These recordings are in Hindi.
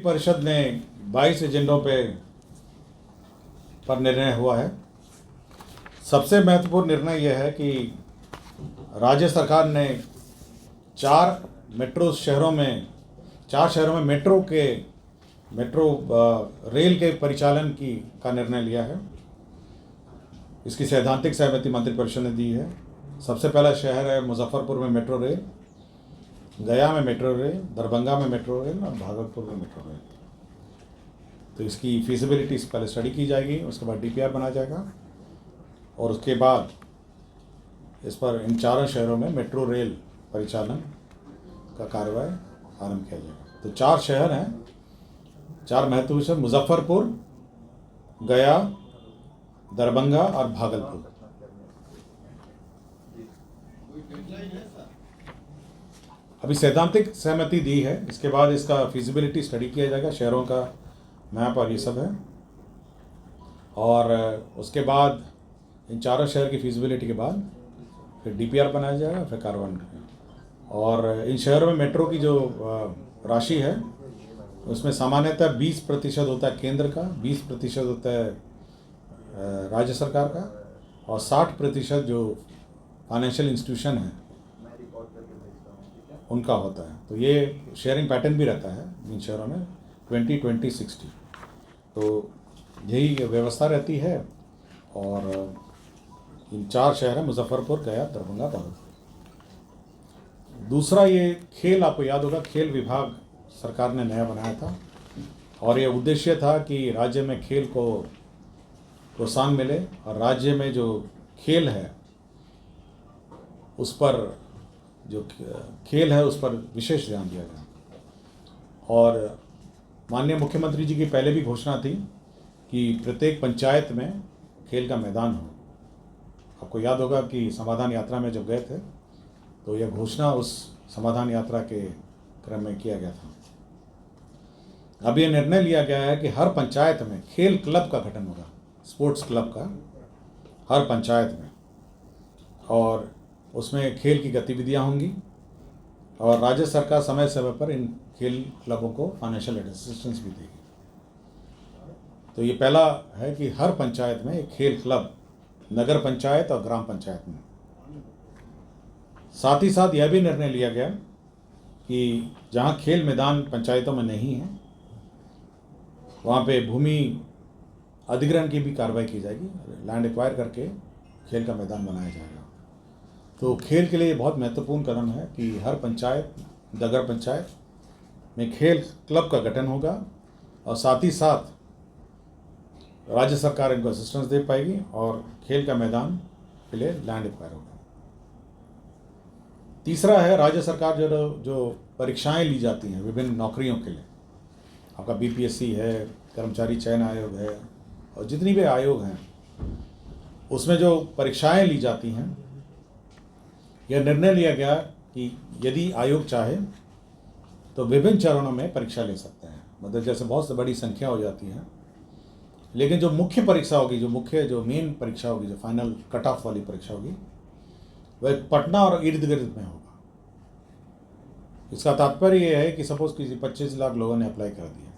परिषद ने 22 एजेंडों पर निर्णय हुआ है। सबसे महत्वपूर्ण निर्णय यह है कि राज्य सरकार ने 4 शहरों में मेट्रो रेल के परिचालन का निर्णय लिया है। इसकी सैद्धांतिक सहमति मंत्रिपरिषद ने दी है। सबसे पहला शहर है मुजफ्फरपुर में मेट्रो रेल, गया में मेट्रो रेल, दरभंगा में मेट्रो रेल और भागलपुर में मेट्रो रेल। तो इसकी फीजिबिलिटी पहले स्टडी की जाएगी, उसके बाद DPR बनाया जाएगा और उसके बाद इस पर इन 4 शहरों में मेट्रो रेल परिचालन का कार्रवाई आरंभ किया जाएगा। तो 4 शहर हैं, 4 महत्वपूर्ण शहर, मुजफ्फरपुर, गया, दरभंगा और भागलपुर। अभी सैद्धांतिक सहमति दी है, इसके बाद इसका फिजिबिलिटी स्टडी किया जाएगा, शहरों का मैप और ये सब है। और उसके बाद इन 4 शहर की फिजिबिलिटी के बाद फिर DPR बनाया जाएगा, फिर कार्रवाई करेंगे। और इन शहरों में मेट्रो की जो राशि है उसमें सामान्यतः 20% होता है केंद्र का, 20% होता है राज्य सरकार का और 60% जो फाइनेंशियल इंस्टीट्यूशन है उनका होता है। तो ये शेयरिंग पैटर्न भी रहता है इन शहरों में 20-20-60। तो यही व्यवस्था रहती है। और इन 4 शहर हैं मुजफ्फरपुर, गया, दरभंगा, भागलपुर। दूसरा ये खेल, आपको याद होगा खेल विभाग सरकार ने नया बनाया था और ये उद्देश्य था कि राज्य में खेल को प्रोत्साहन मिले और राज्य में जो खेल है उस पर विशेष ध्यान दिया जाए। और माननीय मुख्यमंत्री जी की पहले भी घोषणा थी कि प्रत्येक पंचायत में खेल का मैदान हो। आपको याद होगा कि समाधान यात्रा में जब गए थे तो यह घोषणा उस समाधान यात्रा के क्रम में किया गया था। अब यह निर्णय लिया गया है कि हर पंचायत में खेल क्लब का गठन होगा, स्पोर्ट्स क्लब का हर पंचायत में, और उसमें खेल की गतिविधियां होंगी और राज्य सरकार समय समय पर इन खेल क्लबों को फाइनेंशियल असिस्टेंस भी देगी। तो ये पहला है कि हर पंचायत में एक खेल क्लब, नगर पंचायत और ग्राम पंचायत में। साथ ही साथ यह भी निर्णय लिया गया कि जहाँ खेल मैदान पंचायतों में नहीं है वहाँ पे भूमि अधिग्रहण की भी कार्रवाई की जाएगी, लैंड एक्वायर करके खेल का मैदान बनाया जाएगा। तो खेल के लिए बहुत महत्वपूर्ण कदम है कि हर पंचायत, नगर पंचायत में खेल क्लब का गठन होगा और साथ ही साथ राज्य सरकार इनको असिस्टेंस दे पाएगी और खेल का मैदान के लिए लैंड एक्वायर होगा। तीसरा है राज्य सरकार जो परीक्षाएं ली जाती हैं विभिन्न नौकरियों के लिए, आपका BPSC है, कर्मचारी चयन आयोग है और जितनी भी आयोग हैं, उसमें जो परीक्षाएं ली जाती हैं, यह निर्णय लिया गया कि यदि आयोग चाहे तो विभिन्न चरणों में परीक्षा ले सकते हैं। मतलब जैसे बहुत से बड़ी संख्या हो जाती है, लेकिन जो मुख्य परीक्षा होगी, जो मेन परीक्षा होगी, जो फाइनल कट ऑफ वाली परीक्षा होगी, वह पटना और इर्द गिर्द में होगा। इसका तात्पर्य यह है कि सपोज किसी 25 लाख लोगों ने अप्लाई कर दिया।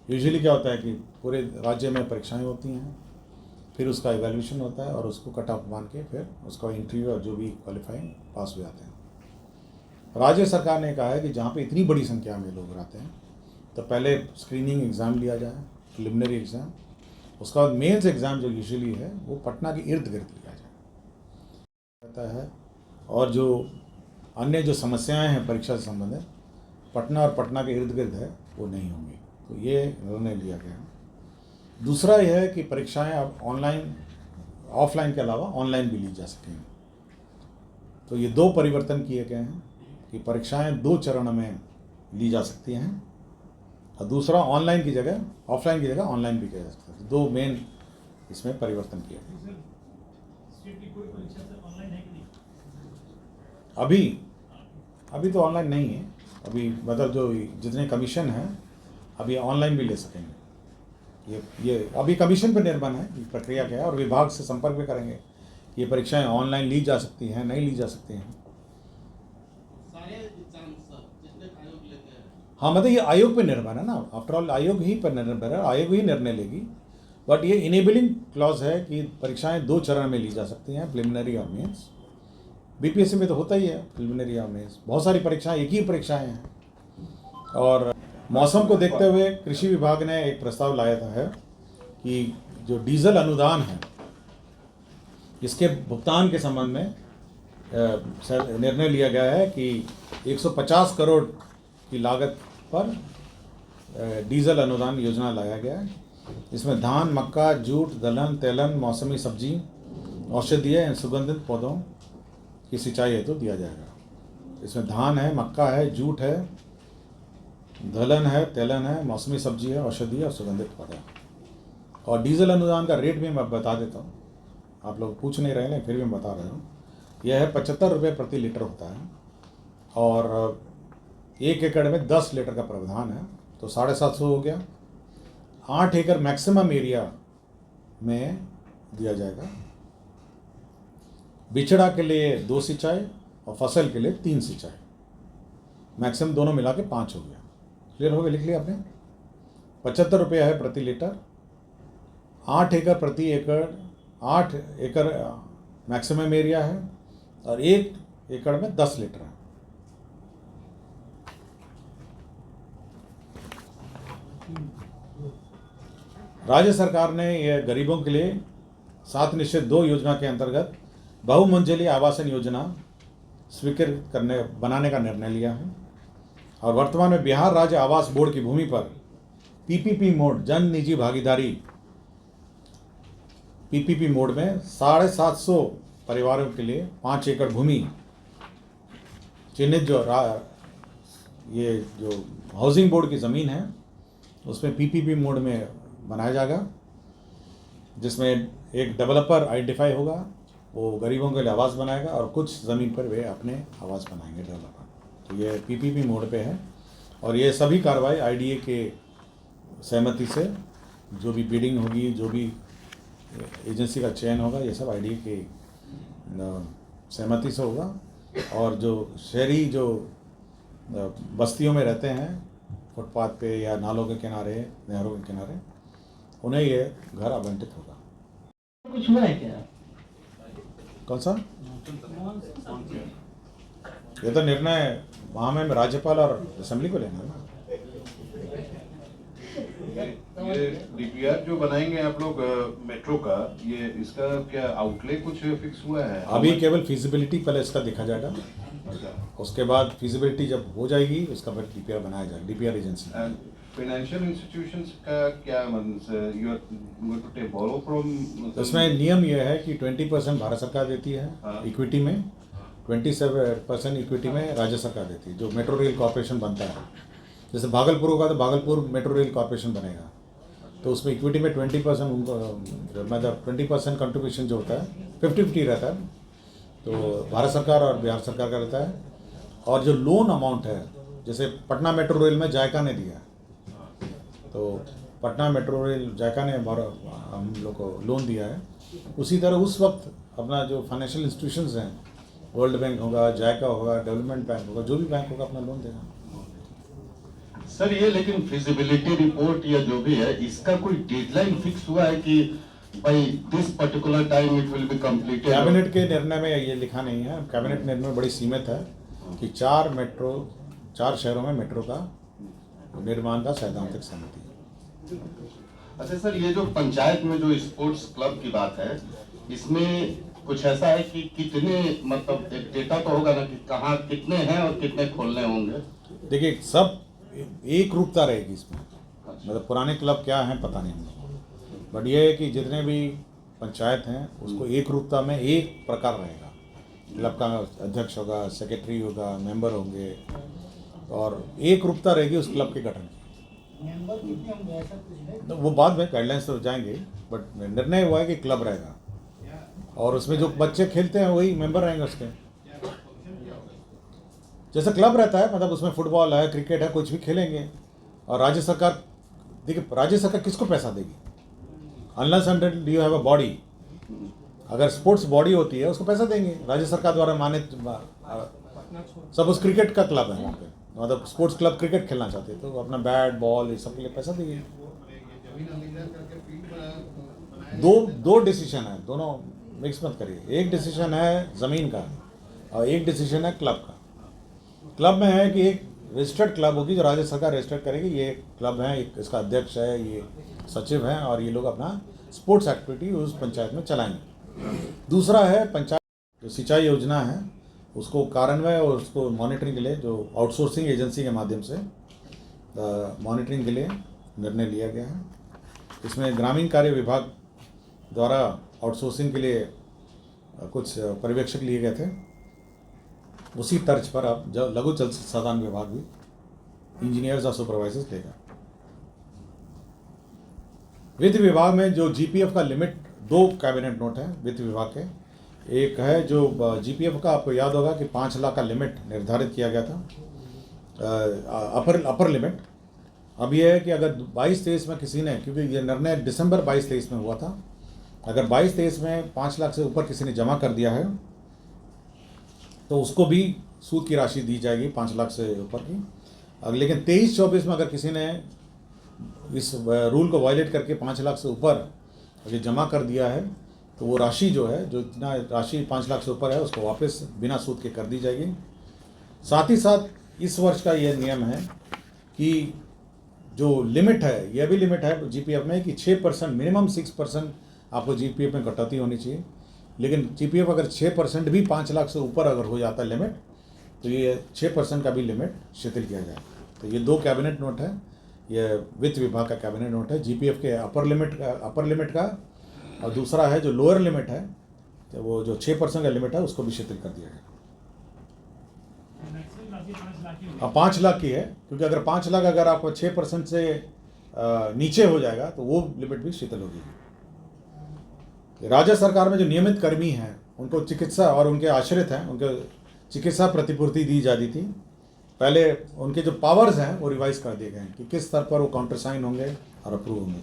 यूजुअली क्या होता है कि पूरे राज्य में परीक्षाएं होती हैं, फिर उसका इवैल्यूएशन होता है और उसको कट ऑफ मान के फिर उसका इंटरव्यू और जो भी क्वालिफाइंग पास हो जाते हैं। राज्य सरकार ने कहा है कि जहाँ पे इतनी बड़ी संख्या में लोग रहते हैं तो पहले स्क्रीनिंग एग्ज़ाम लिया जाए, प्रिलिमिनरी एग्ज़ाम, उसका बाद मेंस एग्ज़ाम जो यूजुअली है वो पटना के इर्द गिर्द लिया जाता है। और जो अन्य जो समस्याएं हैं परीक्षा से संबंधित, पटना और पटना के इर्द गिर्द है वो नहीं होंगी। तो ये निर्णय लिया गया है। दूसरा यह है कि परीक्षाएं अब ऑफलाइन के अलावा ऑनलाइन भी ली जा सकेंगी। तो ये 2 परिवर्तन किए गए हैं कि परीक्षाएं 2 चरणों में ली जा सकती हैं और दूसरा ऑफलाइन की जगह ऑनलाइन भी किया जा सकता है। 2 मेन इसमें परिवर्तन किए गए। अभी तो ऑनलाइन नहीं है, अभी मतलब जो जितने कमीशन हैं अभी ऑनलाइन भी ले सकेंगे। ये अभी कमीशन पर निर्भर है कि प्रक्रिया क्या है, और विभाग से संपर्क भी करेंगे ये परीक्षाएं ऑनलाइन ली जा सकती हैं, नहीं ली जा सकती हैं। हाँ मतलब ये आयोग पे निर्भर है ना, आफ्टर ऑल आयोग ही पर निर्भर है, आयोग ही निर्णय लेगी। बट ये इनेबलिंग क्लॉज है कि परीक्षाएं 2 चरण में ली जा सकती हैं, प्रिलिमिनरी और मेंस। बीपीएससी में तो होता ही है प्रिलिमिनरी और मेंस, बहुत सारी परीक्षाएं एक ही परीक्षाएं हैं। और मौसम को देखते हुए कृषि विभाग ने एक प्रस्ताव लाया था है कि जो डीजल अनुदान है इसके भुगतान के संबंध में निर्णय लिया गया है कि 150 करोड़ की लागत पर डीजल अनुदान योजना लाया गया है। इसमें धान, मक्का, जूट, दलहन, तेलन, मौसमी सब्जी, औषधीय एवं सुगंधित पौधों की सिंचाई हेतु दिया जाएगा। इसमें धान है, मक्का है, जूट है, दलहन है, तेलन है, मौसमी सब्जी है, औषधीय और सुगंधित पौधा। और डीजल अनुदान का रेट भी मैं बता देता हूँ, आप लोग पूछ नहीं रहे हैं फिर भी मैं बता रहा हूँ। यह है 75 रुपये प्रति लीटर होता है और 1 एकड़ में 10 लीटर का प्रावधान है, तो 750 हो गया। 8 एकड़ मैक्सिमम एरिया में दिया जाएगा। बिचड़ा के लिए 2 सिंचाई और फसल के लिए 3 सिंचाई, मैक्सिमम दोनों मिला के 5 हो गया। क्लियर हो गया, लिख लिया आपने। 75 रुपये है प्रति लीटर, 8 एकड़ प्रति एकड़, 8 एकड़ मैक्सिमम एरिया है और 1 एकड़ में 10 लीटर है। राज्य सरकार ने यह गरीबों के लिए 7 निश्चित 2 योजना के अंतर्गत बहुमंजिली आवासन योजना स्वीकृत बनाने का निर्णय लिया है। और वर्तमान में बिहार राज्य आवास बोर्ड की भूमि पर पीपीपी मोड, जन निजी भागीदारी पीपीपी मोड में 750 परिवारों के लिए 5 एकड़ भूमि चिन्हित ये जो हाउसिंग बोर्ड की ज़मीन है उसमें पीपीपी मोड में बनाया जाएगा, जिसमें एक डेवलपर आइडेंटिफाई होगा, वो गरीबों के लिए आवास बनाएगा और कुछ ज़मीन पर वे अपने आवास बनाएंगे डेवलपर। तो ये पीपीपी मोड पे है और ये सभी कार्रवाई आईडीए के सहमति से, जो भी बिडिंग होगी, जो भी एजेंसी का चयन होगा, ये सब आईडीए के सहमति से होगा। और जो शहरी जो बस्तियों में रहते हैं फुटपाथ पे या नालों के किनारे, नहरों के किनारे, उन्हें ये घर आवंटित होगा। कुछ हुआ है क्या? कौन सा? ये तो निर्णय वहाँ में राज्यपाल और असेंबली को लेना है ना। ये डीपीआर जो बनाएंगे आप लोग मेट्रो का, ये इसका क्या आउटले कुछ फिक्स हुआ है? अभी केवल फिजिबिलिटी पहले इसका देखा जाएगा, उसके बाद फिजिबिलिटी जब हो जाएगी उसका फिर डीपीआर बनाया जाएगा, डीपीआर एजेंसी। फाइनेंशियल इंस्टीट्यूशंस का क्या मतलब, you are going to take borrow from? इसमें नियम यह है कि 20% भारत सरकार देती है इक्विटी में, 27% इक्विटी में राज्य सरकार देती है। जो मेट्रो रेल कॉर्पोरेशन बनता है, जैसे भागलपुर होगा तो भागलपुर मेट्रो रेल कॉर्पोरेशन बनेगा, तो उसमें इक्विटी में 20% उनको, मतलब 20% कंट्रीब्यूशन जो होता है 50-50 रहता है, तो भारत सरकार और बिहार सरकार का रहता है। और जो लोन अमाउंट है, जैसे पटना मेट्रो रेल में जायका ने दिया, तो पटना मेट्रो रेल जायका ने हम लोग को लोन दिया है, उसी तरह उस वक्त अपना जो फाइनेंशियल इंस्टीट्यूशंस हैं, वर्ल्ड बैंक होगा, जायका होगा, डेवलपमेंट बैंक होगा, जो भी बैंक होगा अपना लोन देगा। सर ये लेकिन फिजिबिलिटी रिपोर्ट या जो भी है, इसका कोई डेडलाइन फिक्स हुआ है कि भाई this particular time it will be completed? Cabinet के निर्णय में ये लिखा नहीं है, कैबिनेट निर्णय बड़ी सीमित है कि 4 शहरों में मेट्रो का निर्माण का सैद्धांतिक सहमति है। अच्छा सर, ये जो पंचायत में जो स्पोर्ट्स क्लब की बात है, इसमें कुछ ऐसा है कि कितने, मतलब एक डेटा तो होगा ना कि कहाँ कितने हैं और कितने खोलने होंगे? देखिए सब एक रूपता रहेगी इसमें, मतलब पुराने क्लब क्या हैं पता नहीं हमको, बट ये है कि जितने भी पंचायत हैं उसको एक रूपता में एक प्रकार रहेगा। क्लब का अध्यक्ष होगा, सेक्रेटरी होगा, मेंबर होंगे और एक रूपता रहेगी उस क्लब के गठन की। मेंबर कितने होंगे ऐसा कुछ है? तो वो बाद में गाइडलाइंस तो जाएंगे, बट निर्णय हुआ है कि क्लब रहेगा और उसमें जो बच्चे खेलते हैं वही मेंबर रहेंगे उसके। जैसे क्लब रहता है, मतलब उसमें फुटबॉल है, क्रिकेट है, कुछ भी खेलेंगे। और राज्य सरकार, देखिए राज्य सरकार किसको पैसा देगी? Unless until you have a body. अगर स्पोर्ट्स बॉडी होती है उसको पैसा देंगे, राज्य सरकार द्वारा मानित। सपोज क्रिकेट का क्लब है वहाँ पे, मतलब स्पोर्ट्स क्लब क्रिकेट खेलना चाहते हैं तो अपना बैट बॉल ये सब के लिए पैसा देंगे। दो डिसीजन है, दोनों मिक्स मत करिए। एक डिसीजन है ज़मीन का और एक डिसीजन है क्लब का। क्लब में है कि एक रजिस्टर्ड क्लब होगी जो राज्य सरकार रजिस्टर्ड करेगी, ये क्लब है, एक इसका अध्यक्ष है, ये सचिव हैं और ये लोग अपना स्पोर्ट्स एक्टिविटी उस पंचायत में चलाएंगे। दूसरा है पंचायत जो सिंचाई योजना है उसको कार्यान्वयन और उसको मॉनिटरिंग के लिए जो आउटसोर्सिंग एजेंसी के माध्यम से मॉनिटरिंग के लिए निर्णय लिया गया है। इसमें ग्रामीण कार्य विभाग द्वारा आउटसोर्सिंग के लिए कुछ पर्यवेक्षक लिए गए थे। उसी तर्ज पर अब जो लघु जल संसाधन विभाग भी इंजीनियर्स और सुपरवाइजर्स लेगा। वित्त विभाग में जो जीपीएफ का लिमिट, 2 कैबिनेट नोट हैं वित्त विभाग के। एक है जो जीपीएफ का, आपको याद होगा कि 5 लाख का लिमिट निर्धारित किया गया था, अपर लिमिट। अब यह है कि अगर 22-23 में किसी ने, क्योंकि ये निर्णय दिसंबर 22-23 में हुआ था, अगर 22-23 में 5 लाख से ऊपर किसी ने जमा कर दिया है तो उसको भी सूद की राशि दी जाएगी 5 लाख से ऊपर की। लेकिन 23-24 में अगर किसी ने इस रूल को वायलेट करके 5 लाख से ऊपर अगर जमा कर दिया है तो वो राशि जो है, जो इतना राशि 5 लाख से ऊपर है, उसको वापस बिना सूद के कर दी जाएगी। साथ ही साथ इस वर्ष का ये नियम है कि जो लिमिट है, यह भी लिमिट है जीपीएफ में कि 6% मिनिमम 6% आपको जीपीएफ में कटौती होनी चाहिए। लेकिन जीपीएफ अगर 6% भी 5 लाख से ऊपर अगर हो जाता है लिमिट, तो ये 6% का भी लिमिट शिथिल किया जाए। तो ये 2 कैबिनेट नोट है, ये वित्त विभाग का कैबिनेट नोट है। जीपीएफ के अपर लिमिट का और दूसरा है जो लोअर लिमिट है, तो वो जो 6% का लिमिट है उसको भी शिथिल कर दिया गया। अब 5 लाख की है, क्योंकि अगर 5 लाख अगर आपको 6% से नीचे हो जाएगा तो वो लिमिट भी शिथिल होगी। राज्य सरकार में जो नियमित कर्मी हैं उनको चिकित्सा और उनके आश्रित हैं उनको चिकित्सा प्रतिपूर्ति दी जाती थी। पहले उनके जो पावर्स हैं वो रिवाइज कर दिए गए हैं कि किस स्तर पर वो काउंटर साइन होंगे और अप्रूव होंगे।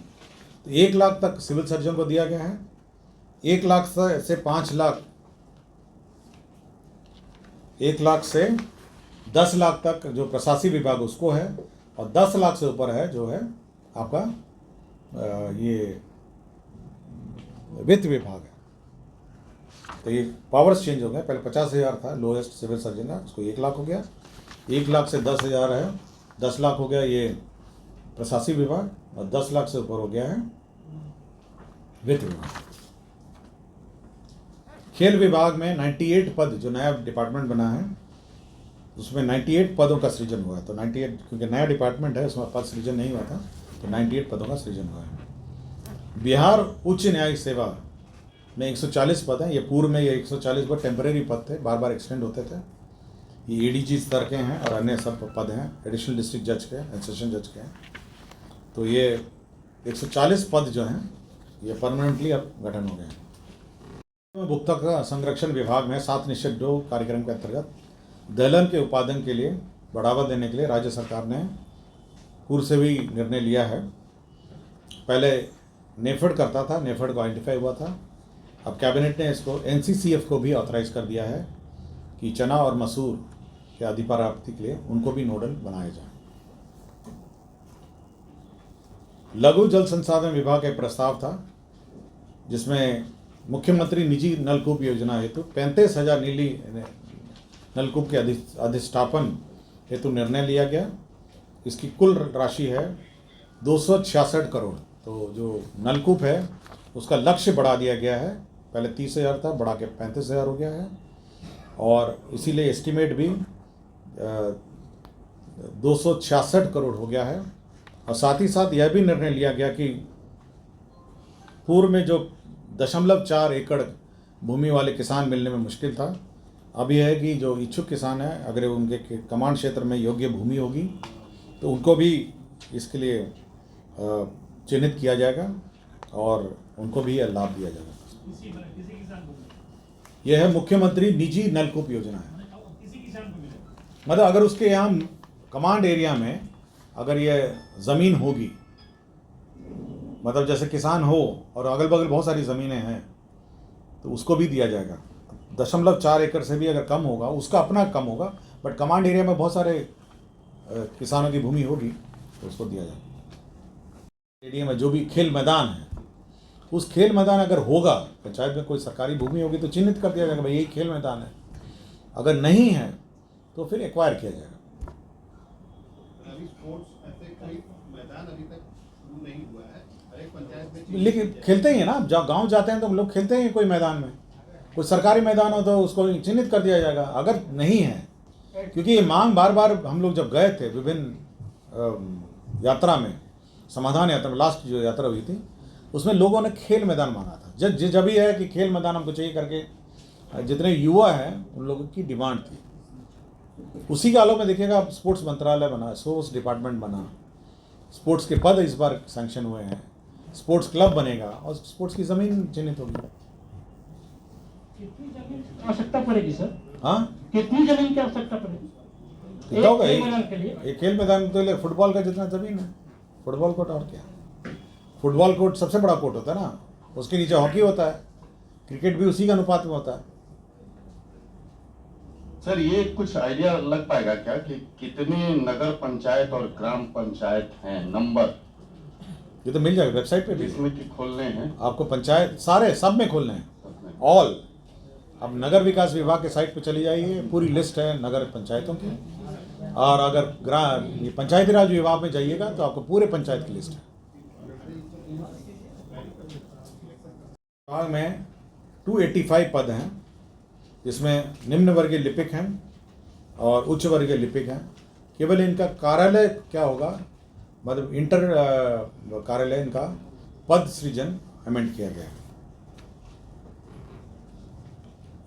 तो 1 लाख तक सिविल सर्जन को दिया गया है, 1 लाख से 5 लाख, 1 लाख से 10 लाख तक जो प्रशासनिक विभाग उसको है, और 10 लाख से ऊपर है जो है आपका ये वित्त विभाग है। तो ये पावर्स चेंज हो गए। पहले 50,000 था लोएस्ट सिविल सर्जन का, उसको 1 लाख हो गया। 1 लाख से 10,000 है, 10 लाख हो गया ये प्रशासनिक विभाग, और 10 लाख से ऊपर हो गया है वित्त विभाग। खेल विभाग में 98 पद, जो नया डिपार्टमेंट बना है उसमें 98 पदों का सृजन हुआ है। तो 98, क्योंकि नया डिपार्टमेंट है उसमें पद सृजन नहीं हुआ था, तो 98 पदों का सृजन हुआ है। बिहार उच्च न्यायिक सेवा में 140 पद हैं। ये पूर्व में ये 140 पद टेम्परेरी पद थे, बार बार एक्सटेंड होते थे। ये एडीजी स्तर के हैं और अन्य सब पद हैं, एडिशनल डिस्ट्रिक्ट जज के, सेशन जज के हैं। तो ये 140 पद जो हैं ये परमानेंटली अब गठन हो गए हैं। उपभोक्ता संरक्षण विभाग में 7 निश्चित जो कार्यक्रम के अंतर्गत दलहन के उत्पादन के लिए बढ़ावा देने के लिए राज्य सरकार ने पूर्व से भी निर्णय लिया है। पहले नेफेड करता था, नेफेड को आइडेंटिफाई हुआ था। अब कैबिनेट ने इसको एनसीसीएफ को भी ऑथराइज कर दिया है कि चना और मसूर के अधिप्राप्ति के लिए उनको भी नोडल बनाया जाए। लघु जल संसाधन विभाग का प्रस्ताव था जिसमें मुख्यमंत्री निजी नलकूप योजना हेतु 35,000 नीली नलकूप के अधिष्ठापन हेतु निर्णय लिया गया। इसकी कुल राशि है 266 करोड़। तो जो नलकूप है उसका लक्ष्य बढ़ा दिया गया है, पहले 30,000 था, बढ़ा के 35,000 हो गया है। और इसीलिए एस्टीमेट भी 266 करोड़ हो गया है। और साथ ही साथ यह भी निर्णय लिया गया कि पूर्व में जो 0.4 एकड़ भूमि वाले किसान मिलने में मुश्किल था, अब यह है कि जो इच्छुक किसान है अगर उनके कमांड क्षेत्र में योग्य भूमि होगी तो उनको भी इसके लिए चिन्हित किया जाएगा और उनको भी यह लाभ दिया जाएगा। यह है मुख्यमंत्री निजी नलकूप योजना है। मतलब अगर उसके यहाँ कमांड एरिया में अगर ये ज़मीन होगी, मतलब जैसे किसान हो और अगल बगल बहुत सारी ज़मीनें हैं तो उसको भी दिया जाएगा। 0.4 एकड़ से भी अगर कम होगा, उसका अपना कम होगा, बट कमांड एरिया में बहुत सारे किसानों की भूमि होगी तो उसको दिया जाए। स्टेडियम है, जो भी खेल मैदान है, उस खेल मैदान अगर होगा, पंचायत में कोई सरकारी भूमि होगी तो चिन्हित कर दिया जाएगा भाई यही खेल मैदान है। अगर नहीं है तो फिर एक्वायर किया जाएगा। अभी स्पोर्ट्स ऐसे कोई मैदान अभी तक शुरू नहीं हुआ है, हर एक पंचायत में लेकिन खेलते ही है ना, जब गांव जाते हैं तो लोग खेलते हैं कोई मैदान में, कोई सरकारी मैदान हो तो उसको चिन्हित कर दिया जाएगा। अगर नहीं है, क्योंकि ये मांग बार बार हम लोग जब गए थे विभिन्न यात्रा में, समाधान यात्रा में, लास्ट जो यात्रा हुई थी उसमें लोगों ने खेल मैदान मांगा था। जब भी है कि खेल मैदान हमको चाहिए करके जितने युवा हैं उन लोगों की डिमांड थी। उसी के आलोक में देखिएगा, स्पोर्ट्स मंत्रालय बना, स्पोर्ट्स डिपार्टमेंट बना, स्पोर्ट्स के पद इस बार सैंक्शन हुए हैं, स्पोर्ट्स क्लब बनेगा और स्पोर्ट्स की ज़मीन चिन्हित होगी। कितनी जमीन की आवश्यकता पड़ेगी सर? हाँ, कितनी जमीन की आवश्यकता पड़ेगी कितना होगा? खेल मैदान के लिए? एक खेल मैदान के लिए फुटबॉल का जितना ज़मीन है, फुटबॉल कोर्ट और क्या। फुटबॉल कोर्ट सबसे बड़ा कोर्ट होता है ना, उसके नीचे हॉकी होता है, क्रिकेट भी उसी के अनुपात में होता है। सर ये कुछ आइडिया लग पाएगा क्या कि कितने नगर पंचायत और ग्राम पंचायत हैं, नंबर ये तो मिल जाएगा वेबसाइट पे भी, जिसमें कि खोलने हैं? आपको पंचायत सारे सब में खोलने हैं, ऑल। अब नगर विकास विभाग के साइट पे चली जाइए, पूरी लिस्ट है नगर पंचायतों की। और अगर ये पंचायती राज विभाग में जाइएगा तो आपको पूरे पंचायत की लिस्ट है। विभाग में 285 पद हैं, जिसमें निम्न वर्गीय लिपिक हैं और उच्च वर्गीय लिपिक हैं। केवल इनका कार्यालय क्या होगा, मतलब इंटर कार्यालय इनका पद सृजन अमेंड किया गया है।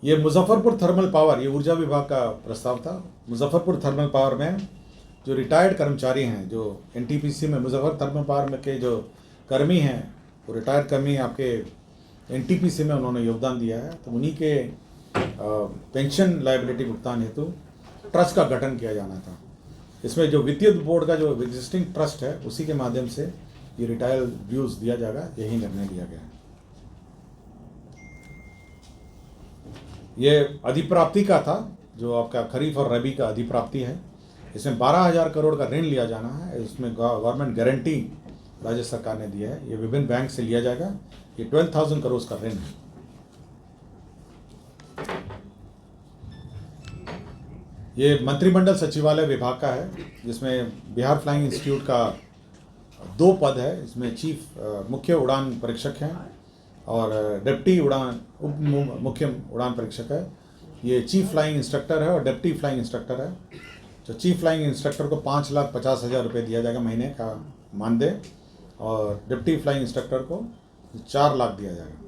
ये मुजफ्फरपुर थर्मल पावर, ये ऊर्जा विभाग का प्रस्ताव था। मुजफ्फरपुर थर्मल पावर में जो रिटायर्ड कर्मचारी हैं, जो एनटीपीसी में मुजफ्फर थर्मल पावर में के जो कर्मी हैं, वो रिटायर्ड कर्मी आपके एनटीपीसी में उन्होंने योगदान दिया है, तो उन्हीं के पेंशन लायबिलिटी भुगतान हेतु ट्रस्ट का गठन किया जाना था। इसमें जो विद्युत बोर्ड का जो एग्जिस्टिंग ट्रस्ट है उसी के माध्यम से ये रिटायर्ड ड्यूज दिया जाएगा, यही निर्णय लिया गया है। ये अधिप्राप्ति का था, जो आपका खरीफ और रबी का अधिप्राप्ति है। इसमें 12,000 करोड़ का ऋण लिया जाना है। इसमें गवर्नमेंट गारंटी राज्य सरकार ने दिया है, ये विभिन्न बैंक से लिया जाएगा। ये 12,000 करोड़ का ऋण है। ये मंत्रिमंडल सचिवालय विभाग का है, जिसमें बिहार फ्लाइंग इंस्टीट्यूट का 2 पद है। इसमें चीफ मुख्य उड़ान परीक्षक हैं और डिप्टी मुख्य उड़ान परीक्षक है। ये चीफ फ्लाइंग इंस्ट्रक्टर है और डिप्टी फ्लाइंग इंस्ट्रक्टर है। तो चीफ फ्लाइंग इंस्ट्रक्टर को 5,50,000 रुपये दिया जाएगा महीने का मानदेय, और डिप्टी फ्लाइंग इंस्ट्रक्टर को 4 लाख दिया जाएगा।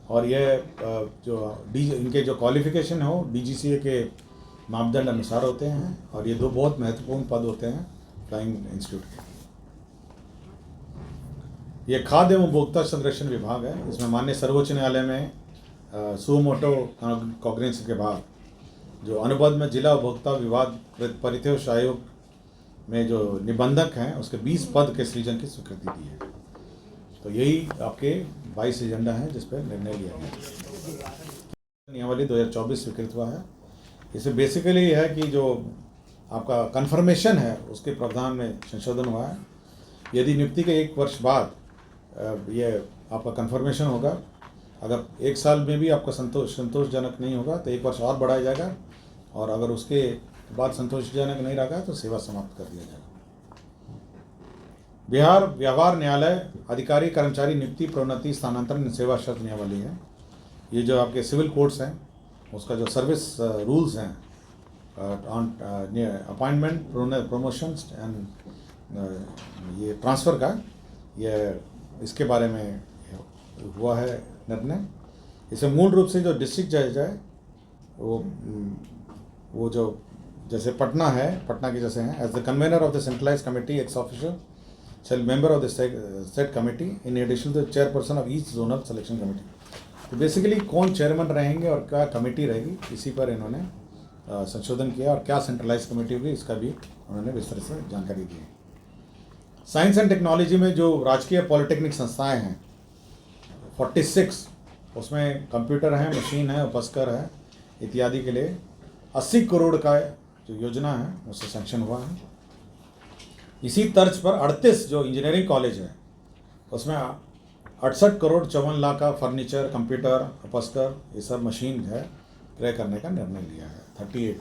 और ये जो इनके जो क्वालिफिकेशन हो डीजीसीए के मापदंड अनुसार होते हैं, और ये 2 बहुत महत्वपूर्ण पद होते हैं फ्लाइंग इंस्टीट्यूट के। ये खाद्य एवं उपभोक्ता संरक्षण विभाग है। इसमें माननीय सर्वोच्च न्यायालय में सुमोटो कॉग्निजेंस के बाद जो अनुबंध में जिला उपभोक्ता विवाद परितोष आयोग में जो निबंधक हैं उसके 20 पद के सृजन की स्वीकृति दी है। तो यही आपके 22 एजेंडा हैं जिस पर निर्णय लिया गया। नियमावली 2024 स्वीकृत हुआ है। इसे बेसिकली है कि जो आपका कन्फर्मेशन है उसके प्रावधान में संशोधन हुआ है। यदि नियुक्ति के 1 वर्ष बाद ये आपका कन्फर्मेशन होगा, अगर 1 साल में भी आपका संतोषजनक नहीं होगा तो 1 वर्ष और बढ़ाया जाएगा, और अगर उसके बाद संतोषजनक नहीं रहा तो सेवा समाप्त कर दिया जाएगा। बिहार व्यवहार न्यायालय अधिकारी कर्मचारी नियुक्ति प्रोन्नति स्थानांतरण सेवा शर्त नियमावली है। ये जो आपके सिविल कोर्ट्स हैं उसका जो सर्विस रूल्स हैं ऑन अपॉइंटमेंट, प्रमोशंस एंड ये ट्रांसफ़र का, ये इसके बारे में हुआ है निर्णय। इसे मूल रूप से जो डिस्ट्रिक्ट जज है वो जो जैसे पटना है, पटना के जैसे हैं, as the convener of the centralise committee ex official shall member of the set committee in addition to the chairperson of each zonal selection committee. तो बेसिकली कौन चेयरमैन रहेंगे और क्या कमेटी रहेगी, इसी पर इन्होंने संशोधन किया, और क्या सेंट्रलाइज कमेटी होगी इसका भी उन्होंने विस्तार से जानकारी दी है। साइंस एंड टेक्नोलॉजी में जो राजकीय पॉलिटेक्निक संस्थाएं हैं 46, उसमें कंप्यूटर है, मशीन है, उपस्कर है इत्यादि के लिए 80 करोड़ का जो योजना है उससे सैंक्शन हुआ है। इसी तर्ज पर 38 जो इंजीनियरिंग कॉलेज है उसमें 68 करोड़ 54 लाख का फर्नीचर, कंप्यूटर, अपस्तर, ये सब मशीन है क्रय करने का निर्णय लिया है। 38